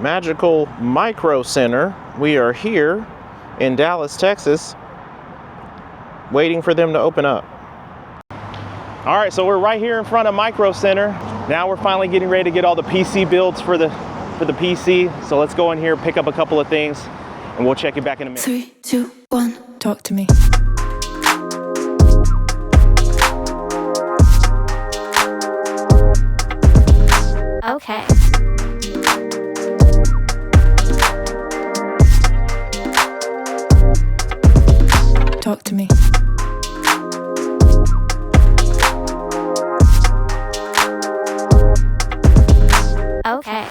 Magical Micro Center. We are here in Dallas, Texas, waiting for them to open up. All right, so we're right here in front of Micro Center. Now we're finally getting ready to get all the PC builds for the PC. So let's go in here, pick up a couple of things, and we'll check you back in a minute. 3, 2, 1, talk to me. Okay. Talk to me. Okay.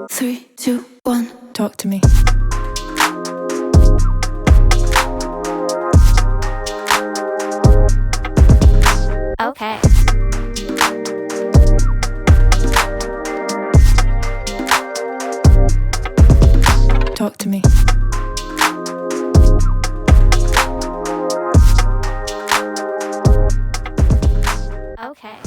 Three, two, one, talk to me. Okay. Talk to me. Okay.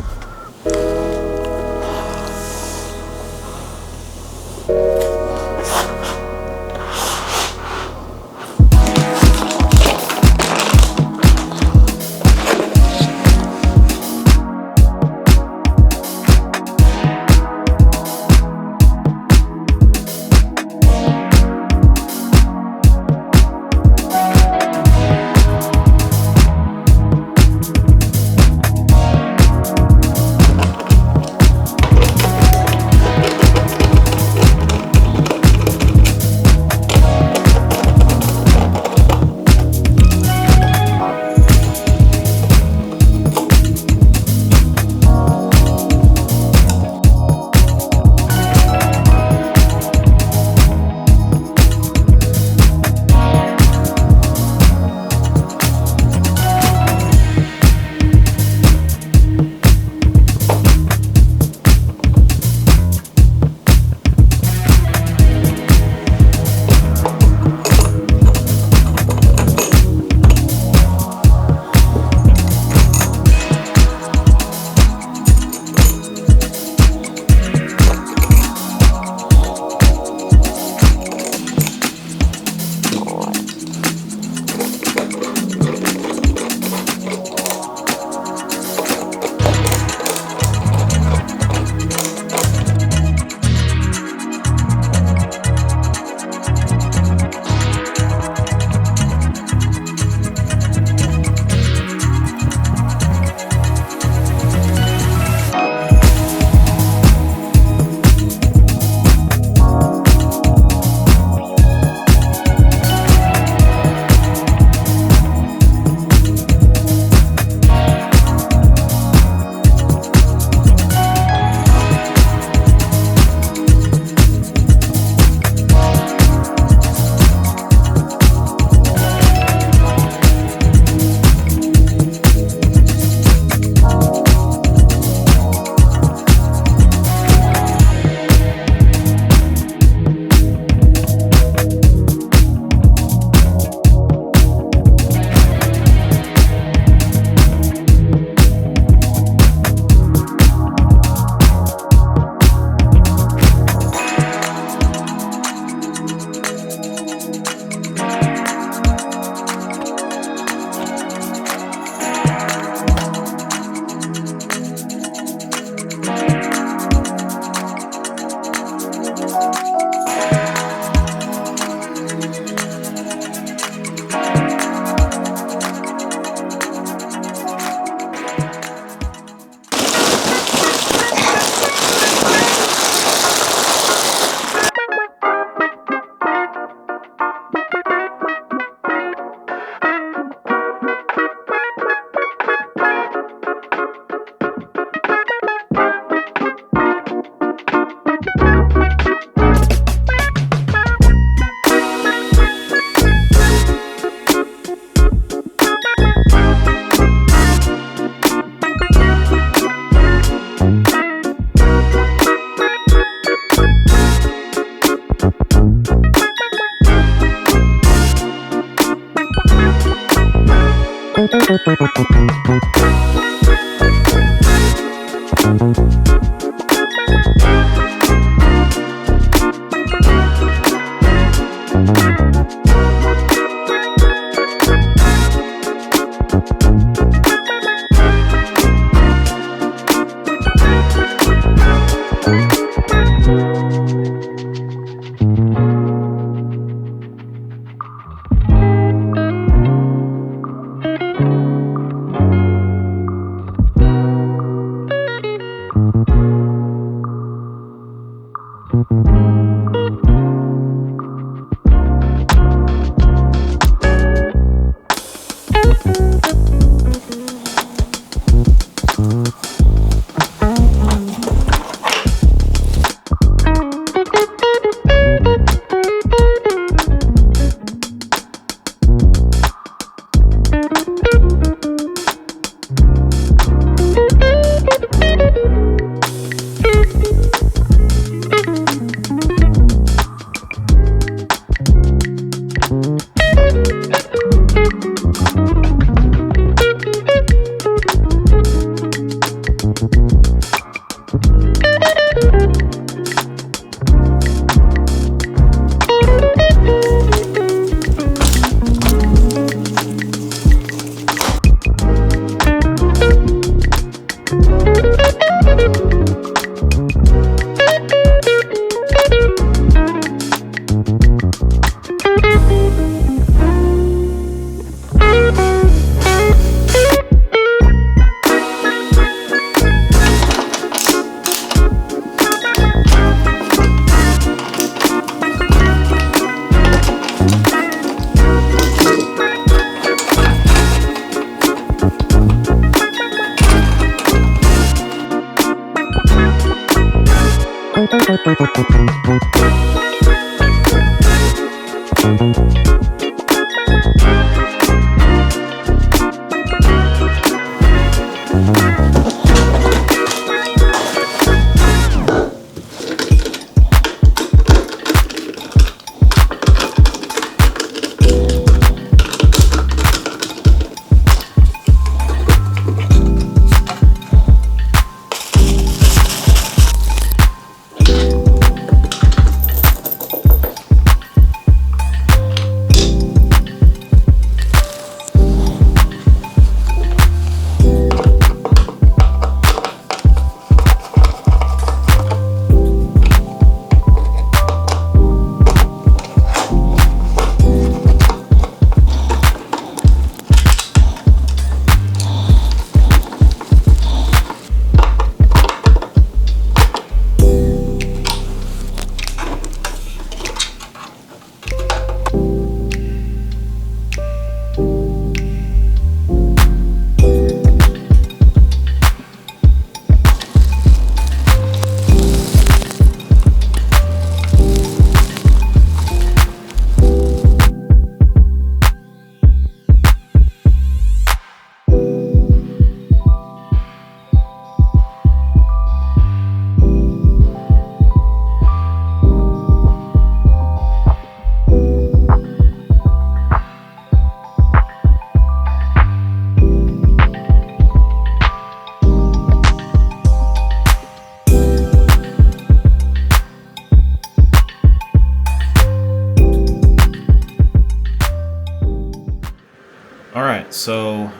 So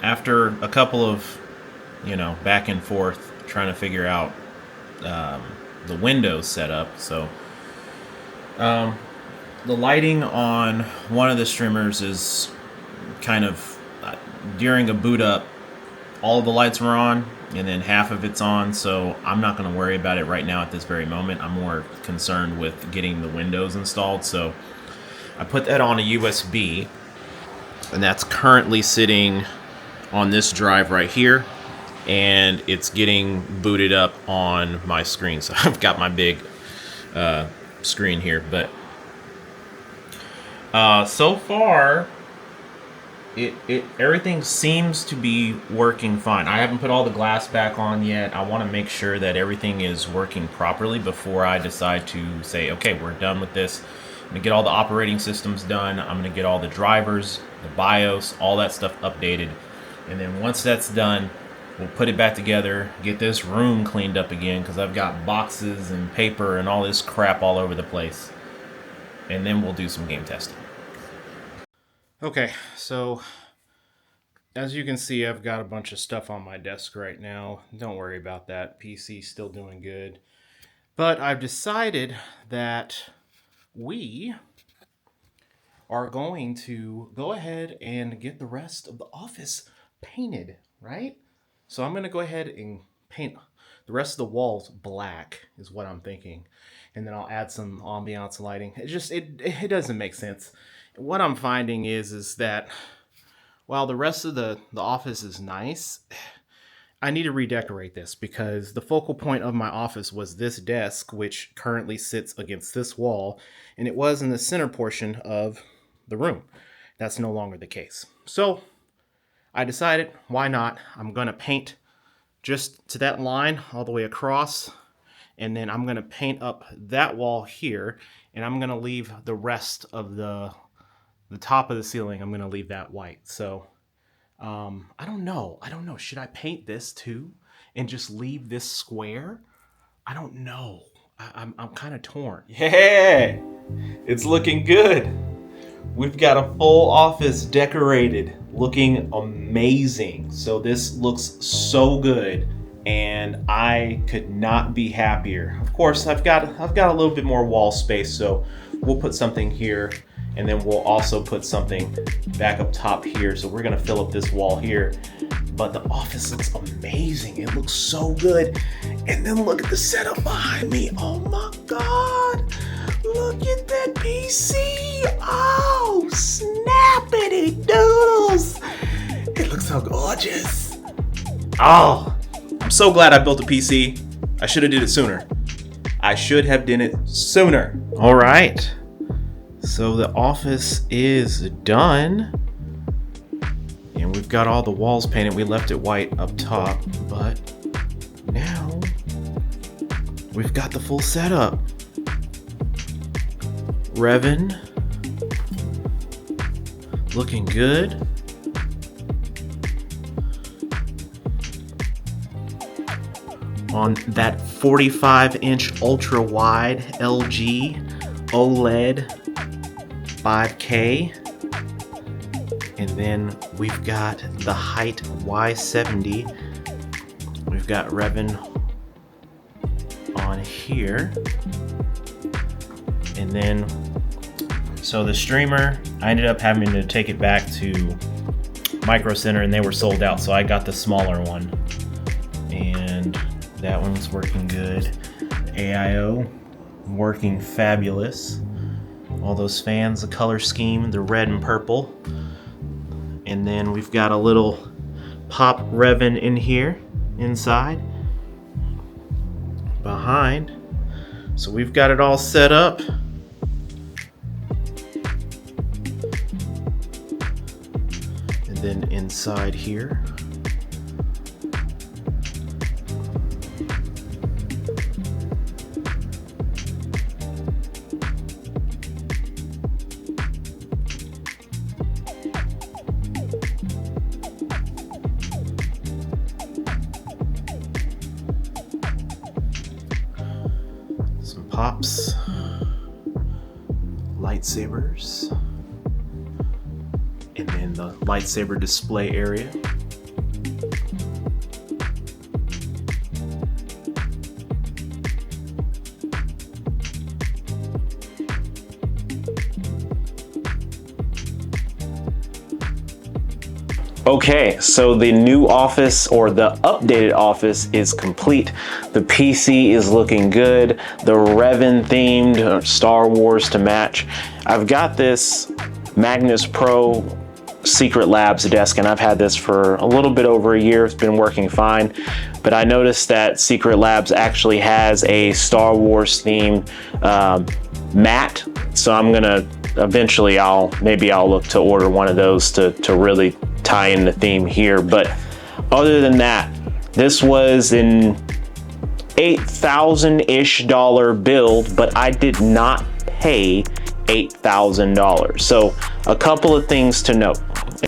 after a couple of, back and forth trying to figure out the Windows setup, so the lighting on one of the streamers is kind of during a boot up, all of the lights were on and then half of it's on, so I'm not going to worry about it right now at this very moment. I'm more concerned with getting the Windows installed, so I put that on a USB, and that's currently sitting on this drive right here, and it's getting booted up on my screen. So I've got my big screen here, but so far everything seems to be working fine. I haven't put all the glass back on yet. I want to make sure that everything is working properly before I decide to say, okay, we're done with this. I'm gonna get all the operating systems done. I'm gonna get all the drivers, the BIOS, all that stuff updated And then once that's done, we'll put it back together, get this room cleaned up again, because I've got boxes and paper and all this crap all over the place. And then we'll do some game testing. Okay, so as you can see, I've got a bunch of stuff on my desk right now. Don't worry about that. PC's still doing good. But I've decided that we are going to go ahead and get the rest of the office painted, right? So I'm going to go ahead and paint the rest of the walls black is what I'm thinking. And then I'll add some ambiance lighting. It doesn't make sense. What I'm finding is that while the rest of the office is nice, I need to redecorate this, because the focal point of my office was this desk, which currently sits against this wall, and it was in the center portion of the room. That's no longer the case. So I decided, why not? I'm going to paint just to that line all the way across, and then I'm going to paint up that wall here, and I'm going to leave the rest of the top of the ceiling, I'm going to leave that white. So I don't know. Should I paint this too and just leave this square? I don't know. I'm kind of torn. Yeah, it's looking good. We've got a full office decorated, looking amazing. So this looks so good, and I could not be happier. Of course, I've got a little bit more wall space, so we'll put something here, and then we'll also put something back up top here. So we're gonna fill up this wall here. But the office looks amazing. It looks so good. And then look at the setup behind me. Oh my God. Look at that PC. Oh, snappity doodles. It looks so gorgeous. Oh, I'm so glad I built a PC. I should have did it sooner. All right. So the office is done. And we've got all the walls painted. We left it white up top, but now we've got the full setup. Revin, looking good. On that 45-inch ultra wide LG OLED 5K. And then we've got the Hyte Y70. We've got Revin on here. And then, so the streamer, I ended up having to take it back to Micro Center, and they were sold out, so I got the smaller one. And that one's working good. AIO, working fabulous. All those fans, the color scheme, the red and purple. And then we've got a little pop Revin in here, inside, behind. So we've got it all set up. And then inside here. Pops, lightsabers, and then the lightsaber display area. Okay, so the new office, or the updated office, is complete. The PC is looking good. The Revin themed Star Wars to match. I've got this Magnus Pro Secret Labs desk, and I've had this for a little bit over a year. It's been working fine, but I noticed that Secret Labs actually has a Star Wars themed mat. So I'm gonna eventually, maybe I'll look to order one of those to really tie in the theme here. But other than that, this was an $8,000-ish build, but I did not pay $8,000. So a couple of things to note.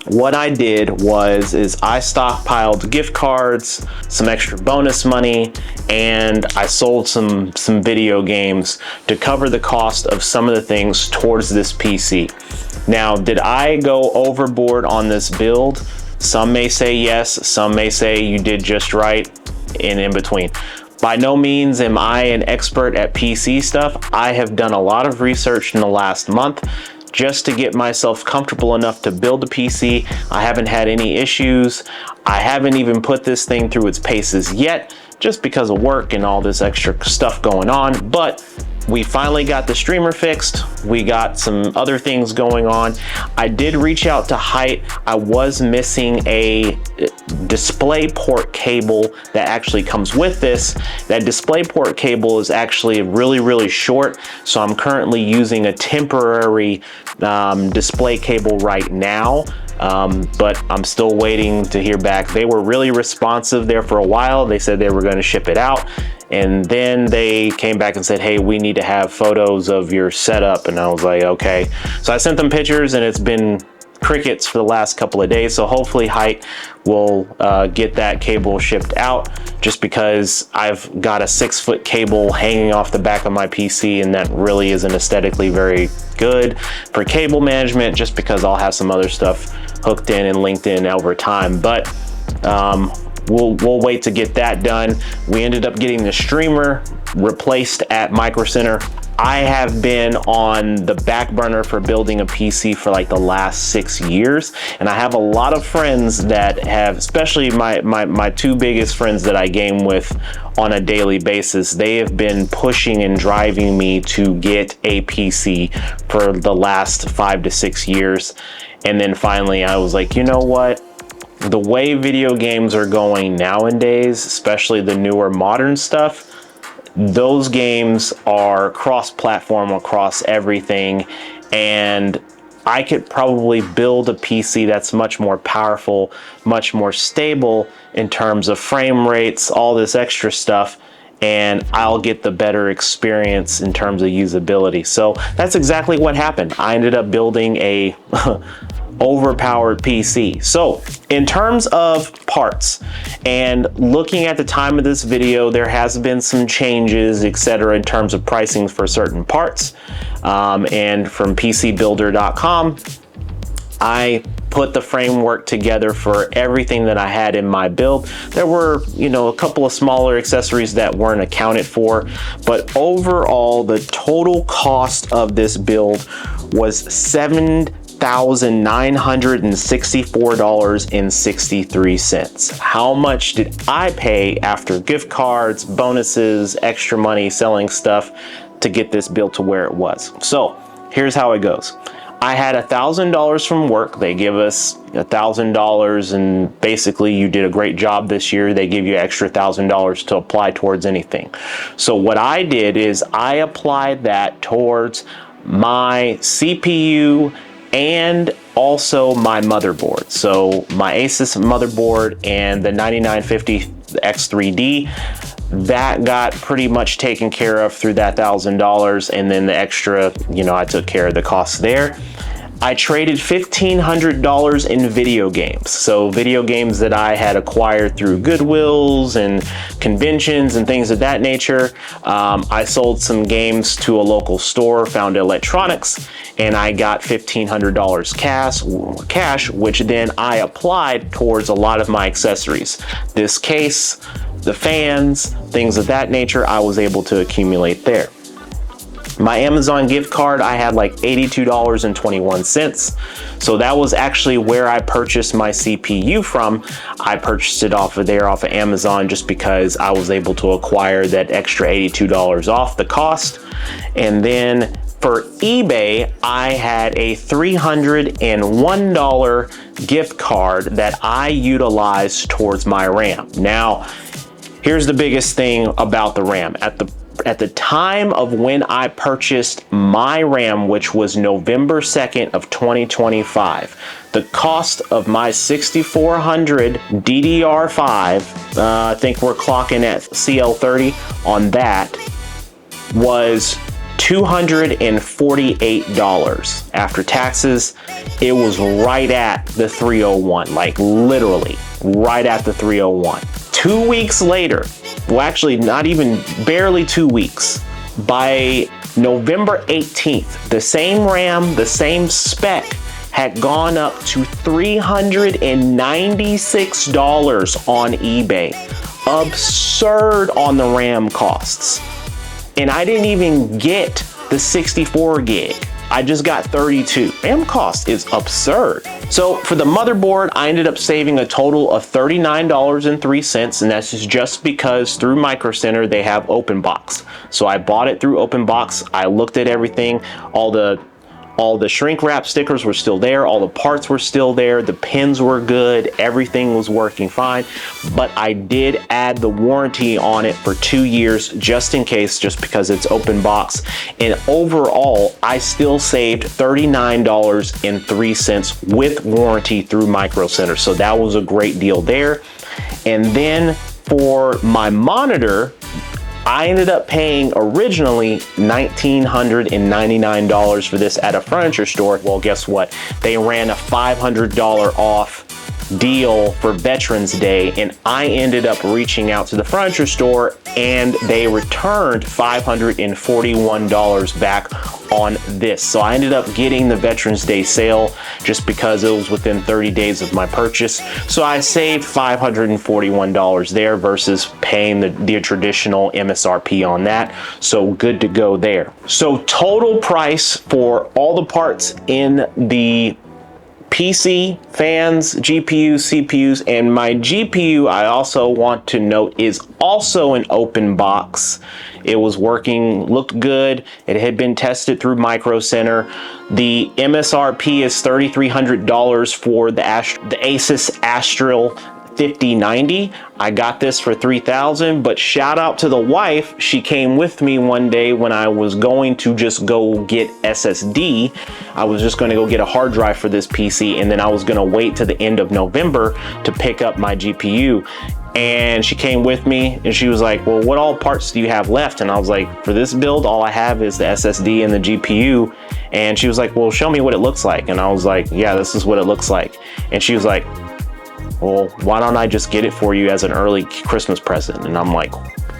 What I did was I stockpiled gift cards, some extra bonus money, and I sold some video games to cover the cost of some of the things towards this PC. Now, did I go overboard on this build? Some may say yes, some may say you did just right, and in between. By no means am I an expert at PC stuff. I have done a lot of research in the last month just to get myself comfortable enough to build a PC. I haven't had any issues. I haven't even put this thing through its paces yet, just because of work and all this extra stuff going on. But we finally got the streamer fixed. We got some other things going on. I did reach out to Hyte. I was missing a display port cable that actually comes with this. That display port cable is actually really short, so I'm currently using a temporary display cable right now. But I'm still waiting to hear back. They were really responsive there for a while. They said they were going to ship it out, and then they came back and said, hey, we need to have photos of your setup. And I was like, okay. So I sent them pictures, and it's been crickets for the last couple of days. So hopefully Hyte will get that cable shipped out, just because I've got a 6-foot cable hanging off the back of my PC, and that really isn't aesthetically very good for cable management, just because I'll have some other stuff hooked in and linked in over time. But we'll wait to get that done. We ended up getting the streamer replaced at Micro Center. I have been on the back burner for building a PC for like the last 6 years, and I have a lot of friends that have, especially my two biggest friends that I game with on a daily basis, they have been pushing and driving me to get a PC for the last 5 to 6 years. And then finally I was like, you know what? The way video games are going nowadays, especially the newer modern stuff, those games are cross-platform across everything, and I could probably build a PC that's much more powerful, much more stable in terms of frame rates, all this extra stuff, and I'll get the better experience in terms of usability. So that's exactly what happened. I ended up building a overpowered PC. So in terms of parts, and looking at the time of this video, there has been some changes, etc., in terms of pricing for certain parts. And from PCBuilder.com, I put the framework together for everything that I had in my build. There were, a couple of smaller accessories that weren't accounted for, but overall, the total cost of this build was $7,964.63. How much did I pay after gift cards, bonuses, extra money, selling stuff to get this built to where it was? So here's how it goes. I had $1,000 from work. They give us $1,000, and basically you did a great job this year. They give you extra $1,000 to apply towards anything. So what I did is I applied that towards my CPU and also my motherboard. So my Asus motherboard and the 9950 X3D, that got pretty much taken care of through that $1,000, and then the extra, I took care of the costs there. I traded $1,500 in video games. So video games that I had acquired through Goodwills and conventions and things of that nature. I sold some games to a local store, Found Electronics, and I got $1,500 cash, which then I applied towards a lot of my accessories. This case, the fans, things of that nature, I was able to accumulate there. My Amazon gift card, I had like $82.21. So that was actually where I purchased my CPU from. I purchased it off of Amazon, just because I was able to acquire that extra $82 off the cost. And then for eBay, I had a $301 gift card that I utilized towards my RAM. Now, here's the biggest thing about the RAM. At the time of when I purchased my RAM, which was November 2nd of 2025, the cost of my 6400 DDR5, I think we're clocking at CL30 on that, was $248 after taxes. It was right at the 301, like literally right at the 301. 2 weeks later, well, actually not even barely 2 weeks, by November 18th, the same RAM, the same spec had gone up to $396 on eBay. Absurd on the RAM costs. And I didn't even get the 64 gig. I just got 32. RAM cost is absurd. So for the motherboard, I ended up saving a total of $39.03, and that's just because through Micro Center, they have open box. So I bought it through open box. I looked at everything, all the shrink wrap stickers were still there, all the parts were still there, the pins were good, everything was working fine, but I did add the warranty on it for 2 years just in case, just because it's open box. And overall, I still saved $39.03 with warranty through Micro Center. So that was a great deal there. And then for my monitor, I ended up paying originally $1,999 for this at a furniture store. Well, guess what? They ran a $500 off deal for Veterans Day, and I ended up reaching out to the furniture store and they returned $541 back on this. So I ended up getting the Veterans Day sale just because it was within 30 days of my purchase. So I saved $541 there versus paying the traditional MSRP on that. So good to go there. So total price for all the parts in the PC, fans, GPUs, CPUs, and my GPU, I also want to note, is also an open box. It was working, looked good. It had been tested through Micro Center. The MSRP is $3,300 for the Asus Astral 5090. I got this for $3,000, but shout out to the wife. She came with me one day when I was going to just go get SSD. I was just going to go get a hard drive for this PC, and then I was going to wait to the end of November to pick up my GPU. And she came with me and she was like, well, what all parts do you have left? And I was like, for this build, all I have is the SSD and the GPU. And she was like, well, show me what it looks like. And I was like, yeah, this is what it looks like. And she was like, well, why don't I just get it for you as an early Christmas present? And I'm like,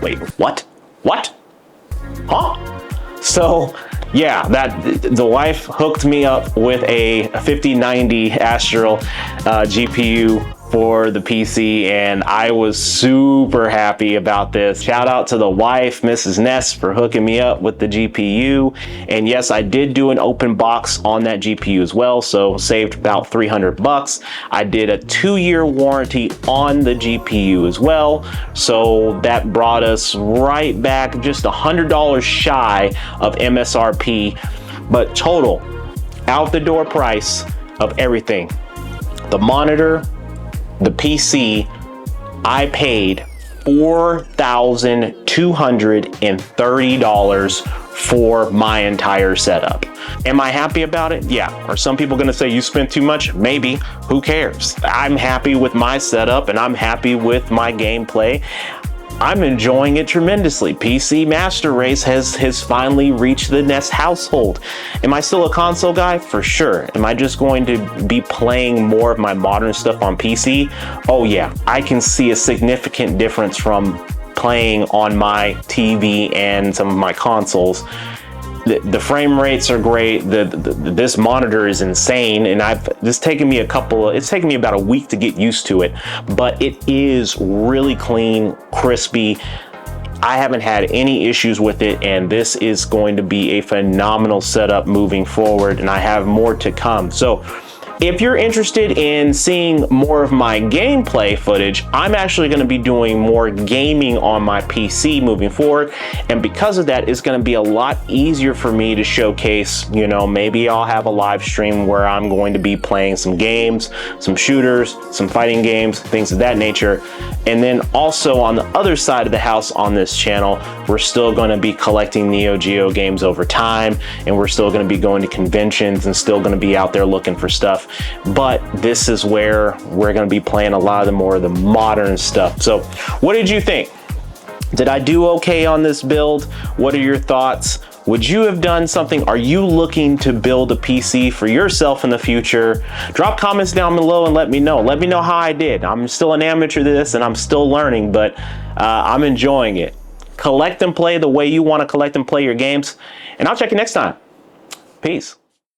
wait, what? What? Huh? So yeah, the wife hooked me up with a 5090 Astral GPU for the PC, and I was super happy about this. Shout out to the wife, Mrs. Ness, for hooking me up with the GPU. And yes, I did do an open box on that GPU as well, so saved about $300. I did a 2-year warranty on the GPU as well, so that brought us right back just $100 shy of MSRP, but total out the door price of everything, the monitor, the PC, I paid $4,230 for my entire setup. Am I happy about it? Yeah. Are some people gonna say you spent too much? Maybe. Who cares? I'm happy with my setup and I'm happy with my gameplay. I'm enjoying it tremendously. PC Master Race has finally reached the Nest household. Am I still a console guy? For sure. Am I just going to be playing more of my modern stuff on PC? Oh yeah, I can see a significant difference from playing on my TV and some of my consoles. The frame rates are great. This monitor is insane, and it's taken me about a week to get used to it, but it is really clean, crispy. I haven't had any issues with it, and this is going to be a phenomenal setup moving forward, and I have more to come. So if you're interested in seeing more of my gameplay footage, I'm actually going to be doing more gaming on my PC moving forward. And because of that, it's going to be a lot easier for me to showcase, you know, maybe I'll have a live stream where I'm going to be playing some games, some shooters, some fighting games, things of that nature. And then also on the other side of the house on this channel, we're still going to be collecting Neo Geo games over time, and we're still going to be going to conventions and still going to be out there looking for stuff. But this is where we're going to be playing a lot of the more of the modern stuff. So what did you think? Did I do okay on this build? What are your thoughts? Would you have done something? Are you looking to build a PC for yourself in the future? Drop comments down below and let me know. Let me know how I did. I'm still an amateur to this and I'm still learning, but I'm enjoying it. Collect and play the way you want to collect and play your games. And I'll check you next time. Peace.